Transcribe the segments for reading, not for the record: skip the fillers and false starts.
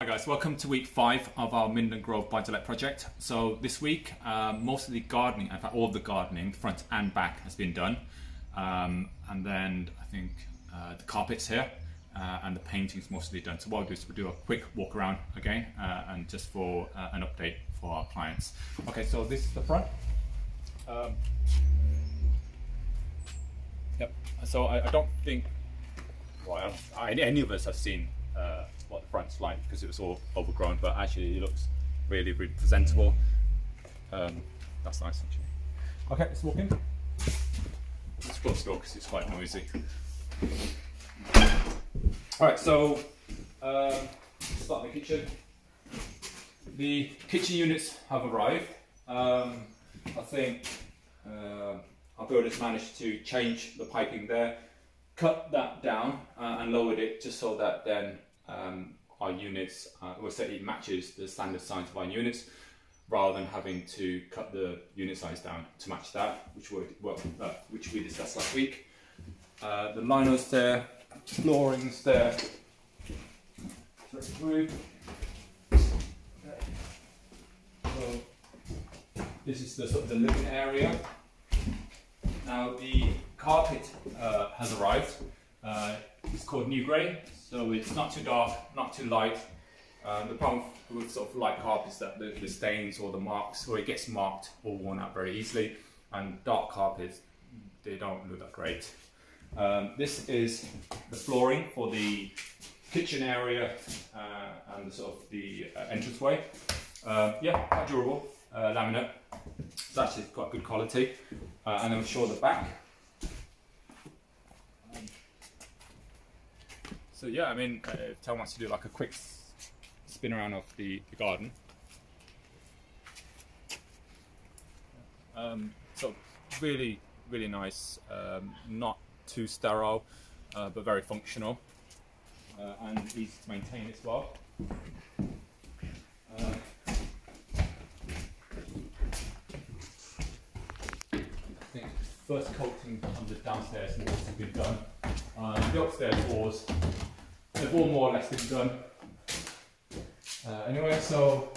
Guys, welcome to week 5 of our Minden Grove buy-to-let project. So this week, most of the gardening, in fact all of the gardening, front and back, has been done. And then I think the carpet's here and the painting's mostly done. So what we'll do is we'll do a quick walk around again and just for an update for our clients. Okay, so this is the front. Yep. So I don't think, well, any of us have seen what the front's like because it was all overgrown, but actually it looks really, really presentable. That's nice actually. Okay, let's walk in. Let's close the door because it's quite noisy. Alright, so start the kitchen. The kitchen units have arrived. I think our builders managed to change the piping there, cut that down and lowered it just so that then our units, we'll say it matches the standard size of our units rather than having to cut the unit size down to match that, which we discussed last week. The linos there, flooring's there. So this is the sort of the living area. Now the carpet has arrived. It's called New Grey, so it's not too dark, not too light. The problem with sort of light carpet is that the stains or the marks, or it gets marked or worn out very easily, and dark carpets, they don't look that great. This is the flooring for the kitchen area and sort of the entranceway. Yeah, quite durable, laminate. It's actually quite good quality. And then we'll show the back. So yeah, I mean, if Tel wants to do like a quick spin around of the garden. So really, really nice, not too sterile, but very functional, and easy to maintain as well. I think first coating on the downstairs walls has been done. The upstairs walls, they've all more or less been done. Anyway, so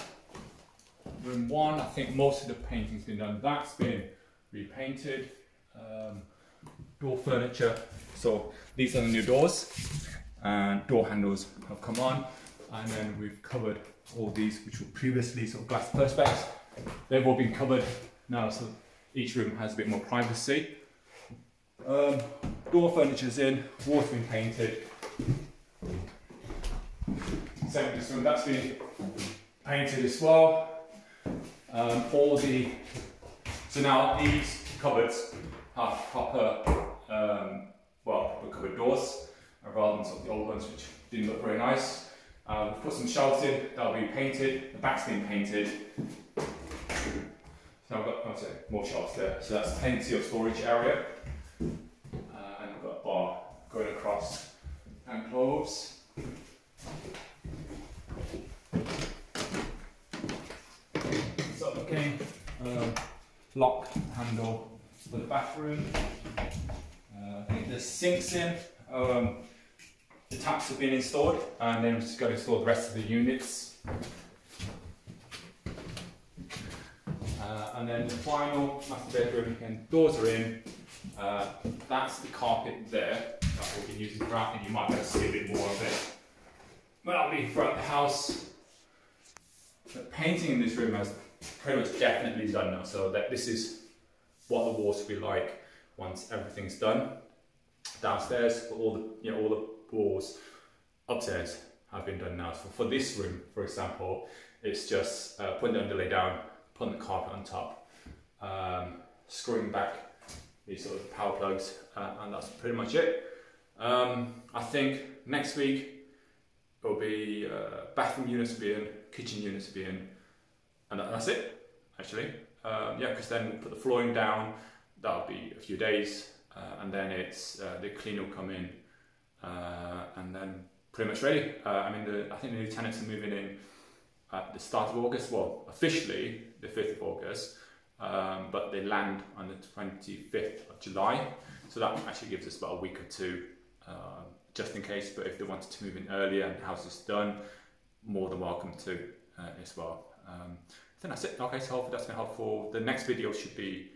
room 1, I think most of the painting's been done. That's been repainted. Door furniture. So these are the new doors, and door handles have come on. And then we've covered all these, which were previously sort of glass perspex. They've all been covered now, so each room has a bit more privacy. Door furniture's in, walls been painted. Same with this room, that's been painted as well. So now these cupboards have proper, cupboard doors rather than sort of the old ones which didn't look very nice. We've put some shelves in, that'll be painted, the back's been painted. So I've got more shelves there, so that's plenty of storage area. And I've got a bar going across, and clothes. So again, lock handle for the bathroom. I think the sink's in. The taps have been installed, and then we're just going to install the rest of the units. And then the final master bedroom, again, doors are in. That's the carpet there that we'll be using throughout, and you might be able to see a bit more of it. But that'll be throughout the house. The painting in this room has pretty much definitely done now, so that this is what the walls will be like once everything's done. Downstairs, all the walls upstairs have been done now. So for this room, for example, it's just putting the underlay down, putting the carpet on top, screwing back these sort of power plugs, and that's pretty much it. I think next week it'll be bathroom units will be in, kitchen units will be in, and that's it actually. Yeah, because then we'll put the flooring down, that'll be a few days, and then it's the cleaner will come in, and then pretty much ready. I think the new tenants are moving in at the start of August, well officially the 5th of August, but they land on the 25th of July, so that actually gives us about a week or two just in case. But if they wanted to move in earlier and the house is done, more than welcome to as well. I think that's it. Okay, so hopefully that's been helpful. The next video should be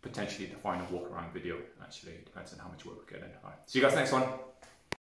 potentially the final walk around video, actually. It depends on how much work we're getting. All right. See you guys next one.